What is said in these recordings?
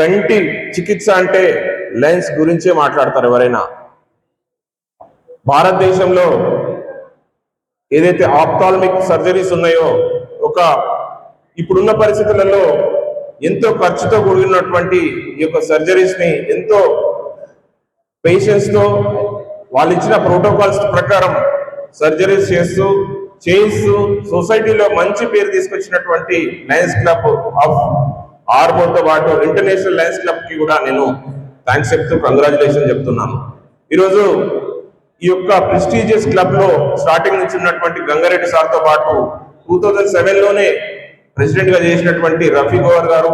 కంటి చికిత్స అంటే లెన్స్ గురించే మాట్లాడతారు ఎవరైనా. భారతదేశంలో ఏదైతే ఆప్థాల్మిక్ సర్జరీస్ ఉన్నాయో ఇప్పుడున్న పరిస్థితులలో ఎంతో ఖర్చుతో కూడినటువంటి ఈ యొక్క సర్జరీస్ ని ఎంతో పేషెన్స్ తో వాళ్ళు ఇచ్చిన ప్రోటోకాల్స్ ప్రకారం సర్జరీస్ చేయిస్తూ సొసైటీలో మంచి పేరు తీసుకొచ్చినటువంటి లయన్స్ క్లబ్ ఆఫ్ ఆర్మోర్తో పాటు ఇంటర్నేషనల్ లయన్స్ క్లబ్ కి కూడా నేను థ్యాంక్స్ చెప్తూ కంగ్రాచులేషన్ చెప్తున్నాను. ఈరోజు ఈ యొక్క ప్రెస్టీజియస్ క్లబ్ లో స్టార్టింగ్ నుంచి ఉన్నటువంటి గంగారెడ్డి సార్తో పాటు 2007లోనే ప్రెసిడెంట్ గా చేసినటువంటి రఫీ గోవర్ గారు,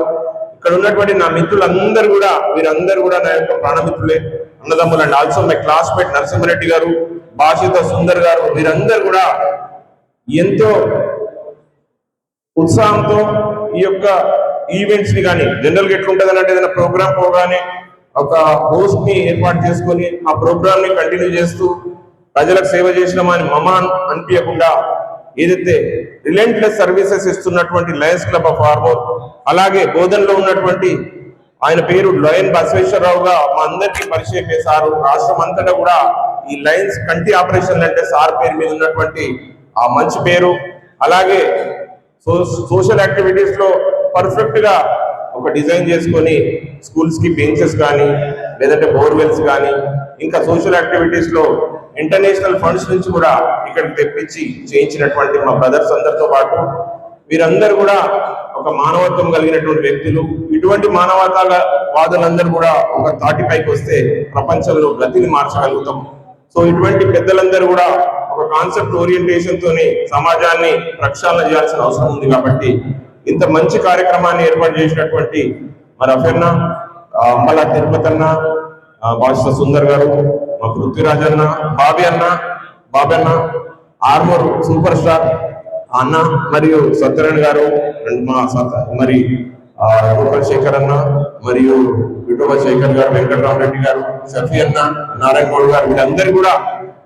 ఇక్కడ ఉన్నటువంటి నా మిత్రులందరూ కూడా వీరందరూ కూడా నా యొక్క ప్రాణమిత్రులే, అన్నదమ్ములు. And also my classmate Narasimha Reddy గారు, భాషిత సుందర్ గారు, వీరందరూ కూడా ఎంతో ఉత్సాహంతో ఈ యొక్క ఈవెంట్స్ ని కానీ జనరల్ గా ఎట్లుంటది అంటే ఏదైనా ప్రోగ్రామ్ పోగానే ఒక హోస్ట్ ని ఏర్పాటు చేసుకొని ఆ ప్రోగ్రామ్ ని కంటిన్యూ చేస్తూ ప్రజలకు సేవ చేసినామని మమాన్ అనిపించకుండా ఏదైతే రిలెంట్లెస్ సర్వీసెస్ ఇస్తున్నటువంటి లయన్స్ క్లబ్ ఆఫ్ ఆర్మోర్, అలాగే బోధనలో ఉన్నటువంటి ఆయన పేరు లయన్ బసవేశ్వరరావుగా మా అందరికీ పరిచయం చేశారు. రాష్ట్రం అంతటా కూడా ఈ లయన్స్ కంటి ఆపరేషన్ అంటే సార్ పేరు మీద ఉన్నటువంటి ఆ మంచి పేరు, అలాగే సోషల్ యాక్టివిటీస్ లో పర్ఫెక్ట్ గా ఒక డిజైన్ చేసుకొని స్కూల్స్ కి బెంచెస్ కానీ లేదంటే బోర్వెల్స్ కానీ ఇంకా సోషల్ యాక్టివిటీస్ లో ఇంటర్నేషనల్ ఫండ్స్ నుంచి కూడా ఇక్కడికి తెప్పించి చేయించినటువంటి మా బ్రదర్స్ అందరితో పాటు వీరందరూ కూడా ఒక మానవత్వం కలిగినటువంటి వ్యక్తులు. ఇటువంటి మానవతావాదులందరూ కూడా ఒక తాటిపైకి వస్తే ప్రపంచంలో గతిని మార్చగలుగుతాం. సో ఇటువంటి పెద్దలందరూ కూడా ఒక కాన్సెప్ట్ ఓరియంటేషన్ తోని సమాజాన్ని ప్రక్షాళన చేయాల్సిన అవసరం ఉంది. కాబట్టి ఇంత మంచి కార్యక్రమాన్ని ఏర్పాటు చేసినటువంటి మరి అఫెన్న, మళ్ళా తిరుపతి అన్న, భాష సుందర్ గారు, మా పృథ్వీరాజ్ అన్న, బాబీ అన్న, ఆర్మూర్ సూపర్ స్టార్ అన్న, మరియు సత్యనారాయణ గారు, మరి గోపాల్ శేఖర్ అన్న, మరియు విఠోబా శేఖర్ గారు, వెంకటరామరెడ్డి గారు, షఫీ అన్న, నారాయణ గౌడ్ గారు,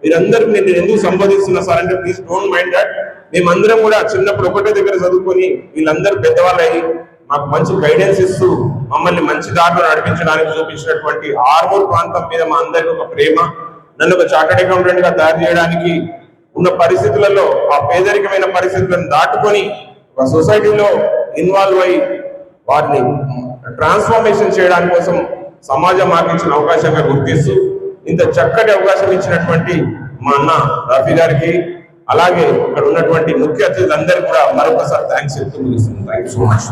వీరందరూ నేను ఎందుకు సంబోధిస్తున్నా సార్ అంటే ప్లీజ్ డోంట్ మైండ్ దట్. మేమందరం కూడా చిన్నప్పుడు ఒకటే దగ్గర చదువుకొని వీళ్ళందరూ పెద్దవాళ్ళు అయ్యి మాకు మంచి గైడెన్స్ ఇస్తూ మమ్మల్ని మంచి దారిలో నడిపించడానికి చూపించినటువంటి ఆర్మూర్ ప్రాంతం మీద మా అందరికి ఒక ప్రేమ, నన్ను ఒక చార్టర్డ్ అకౌంటెంట్ గా తయారు చేయడానికి ఉన్న పరిస్థితులలో ఆ పేదరికమైన పరిస్థితులను దాటుకొని ఒక సొసైటీలో ఇన్వాల్వ్ అయ్యి వారిని ట్రాన్స్ఫర్మేషన్ చేయడానికి కోసం సమాజం మాకు ఇచ్చిన అవకాశంగా గుర్తిస్తూ ఇంత చక్కటి అవకాశం ఇచ్చినటువంటి మా అన్న రఫీ గారికి, అలాగే ఇక్కడ ఉన్నటువంటి ముఖ్య అతిథులందరికీ కూడా మరొకసారి థ్యాంక్స్ చెప్తూ ముగిస్తున్నాను. Thank you so much.